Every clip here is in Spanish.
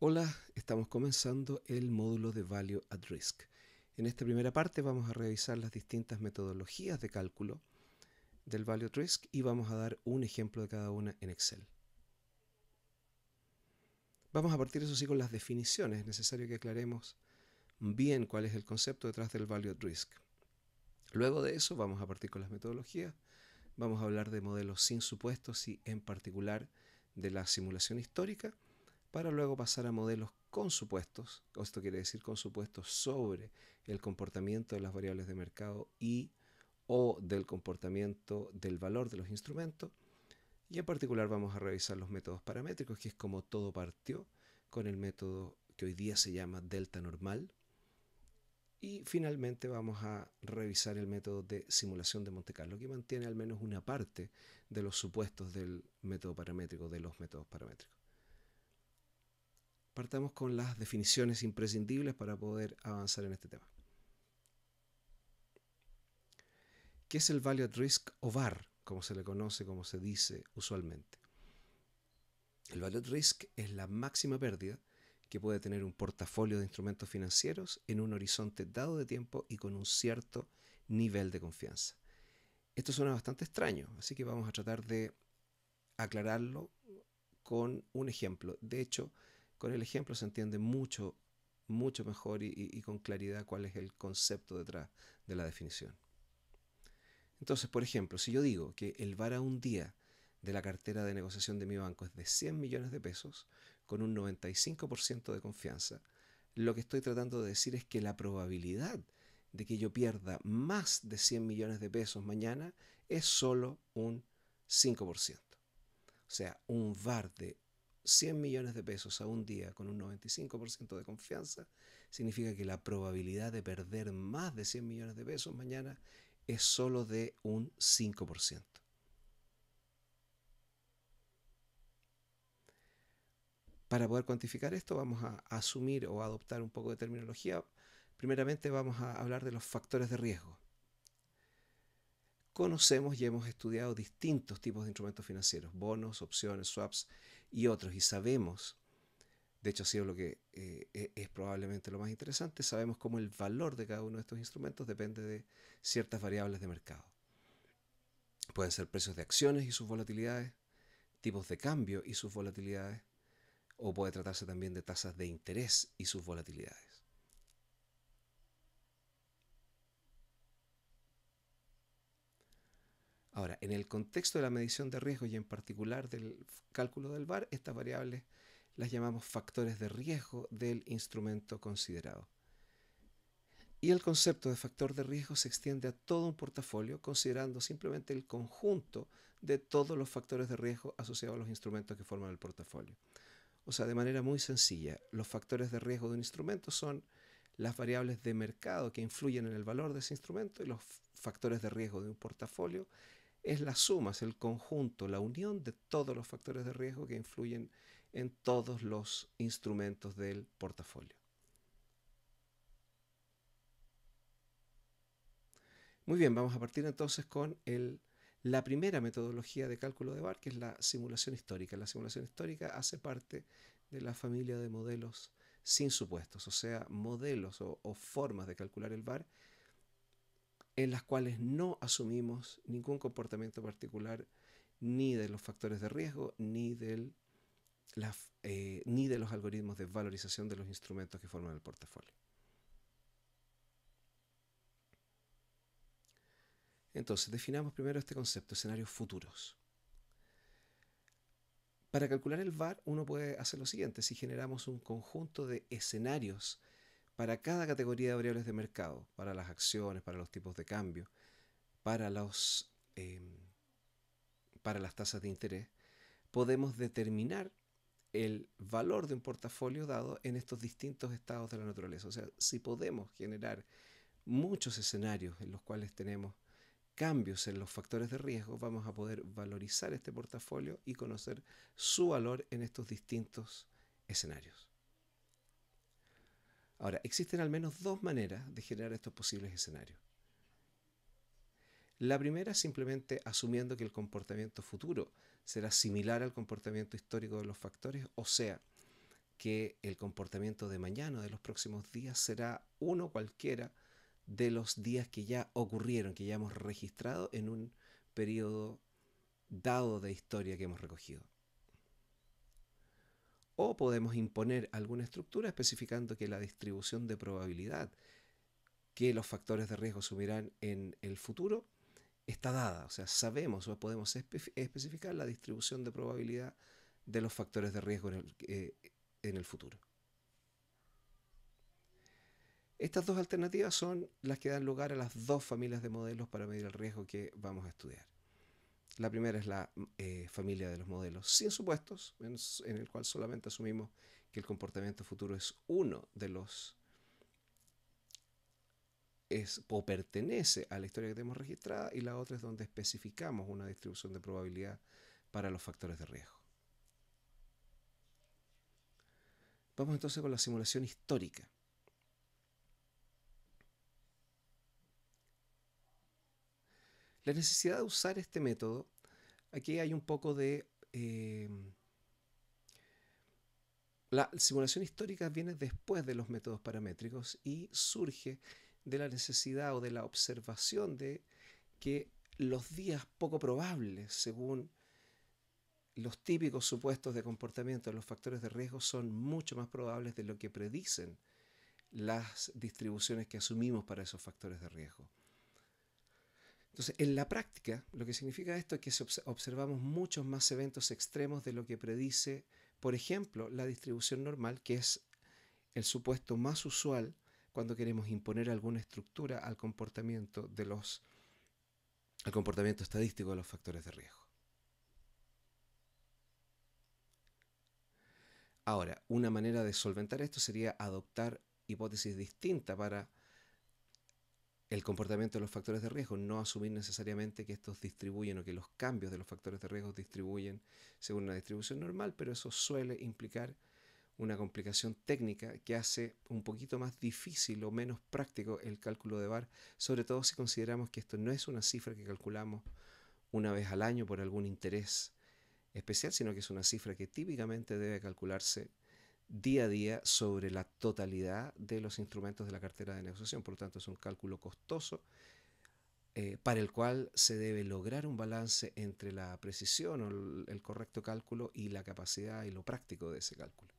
Hola, estamos comenzando el módulo de Value at Risk. En esta primera parte vamos a revisar las distintas metodologías de cálculo del Value at Risk y vamos a dar un ejemplo de cada una en Excel. Vamos a partir, eso sí, con las definiciones. Es necesario que aclaremos bien cuál es el concepto detrás del Value at Risk. Luego de eso vamos a partir con las metodologías. Vamos a hablar de modelos sin supuestos y en particular de la simulación histórica, para luego pasar a modelos con supuestos. Esto quiere decir con supuestos sobre el comportamiento de las variables de mercado y o del comportamiento del valor de los instrumentos. Y en particular vamos a revisar los métodos paramétricos, que es como todo partió con el método que hoy día se llama delta normal. Y finalmente vamos a revisar el método de simulación de Monte Carlo, que mantiene al menos una parte de los supuestos del método paramétrico, de los métodos paramétricos. Partamos con las definiciones imprescindibles para poder avanzar en este tema. ¿Qué es el Value at Risk o VAR, como se le conoce, como se dice usualmente? El Value at Risk es la máxima pérdida que puede tener un portafolio de instrumentos financieros en un horizonte dado de tiempo y con un cierto nivel de confianza. Esto suena bastante extraño, así que vamos a tratar de aclararlo con un ejemplo. De hecho, con el ejemplo se entiende mucho mejor y con claridad cuál es el concepto detrás de la definición. Entonces, por ejemplo, si yo digo que el VAR a un día de la cartera de negociación de mi banco es de 100 millones de pesos, con un 95% de confianza, lo que estoy tratando de decir es que la probabilidad de que yo pierda más de 100 millones de pesos mañana es solo un 5%. O sea, un VAR de 100 millones de pesos a un día con un 95% de confianza significa que la probabilidad de perder más de 100 millones de pesos mañana es solo de un 5%. Para poder cuantificar esto vamos a asumir o adoptar un poco de terminología. Primeramente vamos a hablar de los factores de riesgo. Conocemos y hemos estudiado distintos tipos de instrumentos financieros, bonos, opciones, swaps y otros, y sabemos, de hecho ha sido lo que es probablemente lo más interesante, sabemos cómo el valor de cada uno de estos instrumentos depende de ciertas variables de mercado. Pueden ser precios de acciones y sus volatilidades, tipos de cambio y sus volatilidades, o puede tratarse también de tasas de interés y sus volatilidades. Ahora, en el contexto de la medición de riesgo y en particular del cálculo del VAR, estas variables las llamamos factores de riesgo del instrumento considerado. Y el concepto de factor de riesgo se extiende a todo un portafolio considerando simplemente el conjunto de todos los factores de riesgo asociados a los instrumentos que forman el portafolio. O sea, de manera muy sencilla, los factores de riesgo de un instrumento son las variables de mercado que influyen en el valor de ese instrumento, y los factores de riesgo de un portafolio es la suma, es el conjunto, la unión de todos los factores de riesgo que influyen en todos los instrumentos del portafolio. Muy bien, vamos a partir entonces con la primera metodología de cálculo de VAR, que es la simulación histórica. La simulación histórica hace parte de la familia de modelos sin supuestos, o sea, modelos o formas de calcular el VAR en las cuales no asumimos ningún comportamiento particular ni de los factores de riesgo ni de los algoritmos de valorización de los instrumentos que forman el portafolio. Entonces, definamos primero este concepto, escenarios futuros. Para calcular el VAR uno puede hacer lo siguiente: si generamos un conjunto de escenarios para cada categoría de variables de mercado, para las acciones, para los tipos de cambio, para, los, eh, para las tasas de interés, podemos determinar el valor de un portafolio dado en estos distintos estados de la naturaleza. O sea, si podemos generar muchos escenarios en los cuales tenemos cambios en los factores de riesgo, vamos a poder valorizar este portafolio y conocer su valor en estos distintos escenarios. Ahora, existen al menos dos maneras de generar estos posibles escenarios. La primera, simplemente asumiendo que el comportamiento futuro será similar al comportamiento histórico de los factores, o sea, que el comportamiento de mañana, de los próximos días, será uno cualquiera de los días que ya ocurrieron, que ya hemos registrado en un periodo dado de historia que hemos recogido. O podemos imponer alguna estructura especificando que la distribución de probabilidad que los factores de riesgo asumirán en el futuro está dada. O sea, sabemos o podemos especificar la distribución de probabilidad de los factores de riesgo en el futuro. Estas dos alternativas son las que dan lugar a las dos familias de modelos para medir el riesgo que vamos a estudiar. La primera es la familia de los modelos sin supuestos, en el cual solamente asumimos que el comportamiento futuro es uno de los o pertenece a la historia que tenemos registrada, y la otra es donde especificamos una distribución de probabilidad para los factores de riesgo. Vamos entonces con la simulación histórica. La necesidad de usar este método, aquí hay un poco de... la simulación histórica viene después de los métodos paramétricos y surge de la necesidad o de la observación de que los días poco probables, según los típicos supuestos de comportamiento de los factores de riesgo, son mucho más probables de lo que predicen las distribuciones que asumimos para esos factores de riesgo. Entonces, en la práctica, lo que significa esto es que observamos muchos más eventos extremos de lo que predice, por ejemplo, la distribución normal, que es el supuesto más usual cuando queremos imponer alguna estructura al comportamiento estadístico de los factores de riesgo. Ahora, una manera de solventar esto sería adoptar hipótesis distintas para el comportamiento de los factores de riesgo, no asumir necesariamente que estos distribuyen o que los cambios de los factores de riesgo distribuyen según una distribución normal, pero eso suele implicar una complicación técnica que hace un poquito más difícil o menos práctico el cálculo de VAR, sobre todo si consideramos que esto no es una cifra que calculamos una vez al año por algún interés especial, sino que es una cifra que típicamente debe calcularse día a día sobre la totalidad de los instrumentos de la cartera de negociación. Por lo tanto, es un cálculo costoso para el cual se debe lograr un balance entre la precisión o el correcto cálculo y la capacidad y lo práctico de ese cálculo.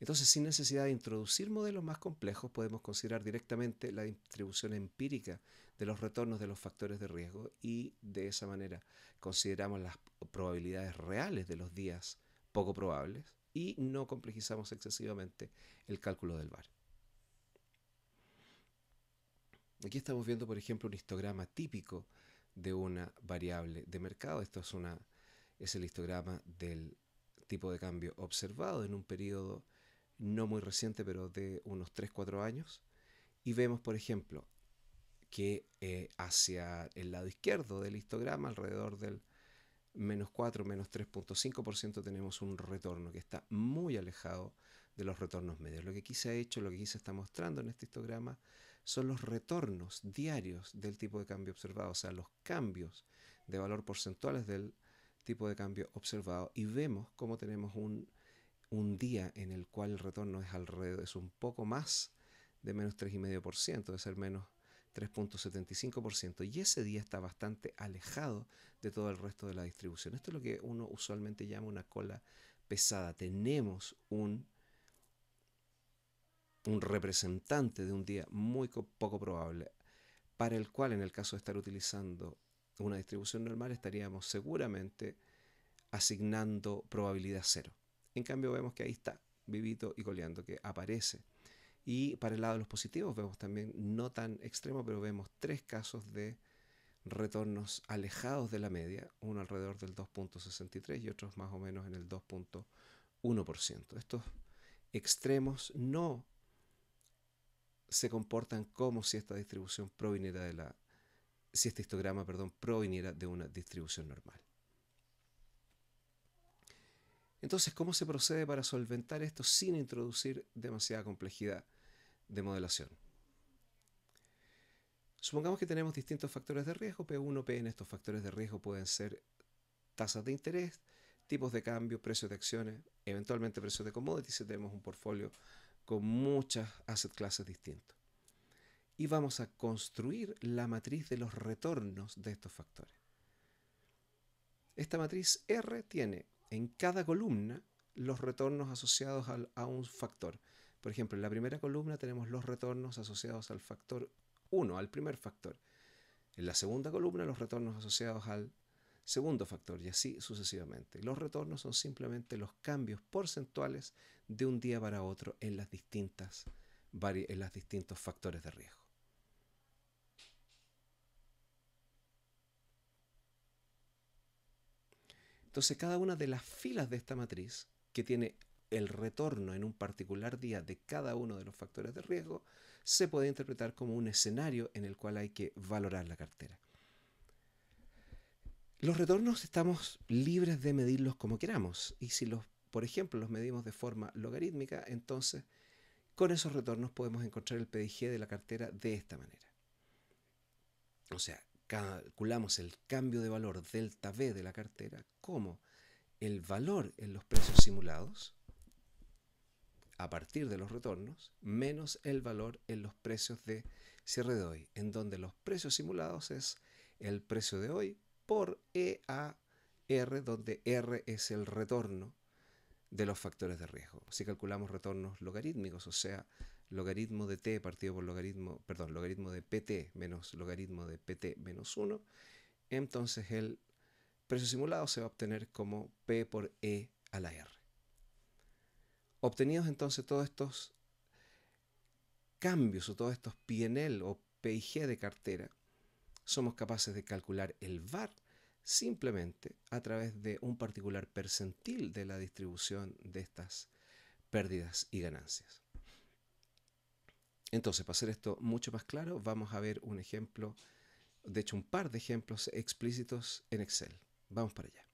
Entonces, sin necesidad de introducir modelos más complejos, podemos considerar directamente la distribución empírica de los retornos de los factores de riesgo, y de esa manera consideramos las probabilidades reales de los días poco probables y no complejizamos excesivamente el cálculo del VAR. Aquí estamos viendo, por ejemplo, un histograma típico de una variable de mercado. Esto es el histograma del tipo de cambio observado en un periodo no muy reciente, pero de unos 3-4 años. Y vemos, por ejemplo, que hacia el lado izquierdo del histograma, alrededor del -4, -3.5%, tenemos un retorno que está muy alejado de los retornos medios. Lo que aquí se ha hecho, lo que aquí se está mostrando en este histograma, son los retornos diarios del tipo de cambio observado, o sea, los cambios de valor porcentuales del tipo de cambio observado, y vemos cómo tenemos un día en el cual el retorno es un poco más de -3,5%, de ser -3.75%, y ese día está bastante alejado de todo el resto de la distribución. Esto es lo que uno usualmente llama una cola pesada. Tenemos un representante de un día muy poco probable, para el cual, en el caso de estar utilizando una distribución normal, estaríamos seguramente asignando probabilidad 0. En cambio, vemos que ahí está, vivito y coleando, que aparece. Y para el lado de los positivos vemos también, no tan extremo, pero vemos 3 casos de retornos alejados de la media, uno alrededor del 2.63 y otros más o menos en el 2.1%. Estos extremos no se comportan como si esta distribución proviniera si este histograma, proviniera de una distribución normal. Entonces, ¿cómo se procede para solventar esto sin introducir demasiada complejidad de modelación? Supongamos que tenemos distintos factores de riesgo, P1, P. En estos factores de riesgo pueden ser tasas de interés, tipos de cambio, precios de acciones, eventualmente precios de commodities si tenemos un portfolio con muchas asset classes distintas. Y vamos a construir la matriz de los retornos de estos factores. Esta matriz R tiene en cada columna los retornos asociados a un factor. Por ejemplo, en la primera columna tenemos los retornos asociados al factor 1, al primer factor. En la segunda columna los retornos asociados al segundo factor y así sucesivamente. Los retornos son simplemente los cambios porcentuales de un día para otro en los distintos factores de riesgo. Entonces, cada una de las filas de esta matriz, que tiene el retorno en un particular día de cada uno de los factores de riesgo, se puede interpretar como un escenario en el cual hay que valorar la cartera. Los retornos estamos libres de medirlos como queramos, y si por ejemplo, los medimos de forma logarítmica, entonces con esos retornos podemos encontrar el PDG de la cartera de esta manera. O sea, calculamos el cambio de valor delta V de la cartera como el valor en los precios simulados a partir de los retornos menos el valor en los precios de cierre de hoy, en donde los precios simulados es el precio de hoy por EAR, donde R es el retorno de los factores de riesgo. Si calculamos retornos logarítmicos, o sea, logaritmo de t partido por logaritmo de pt menos logaritmo de pt menos 1, entonces el precio simulado se va a obtener como p por e a la r. Obtenidos entonces todos estos cambios o todos estos P&L o PIG de cartera, somos capaces de calcular el VAR simplemente a través de un particular percentil de la distribución de estas pérdidas y ganancias. Entonces, para hacer esto mucho más claro, vamos a ver un ejemplo, de hecho un par de ejemplos explícitos en Excel. Vamos para allá.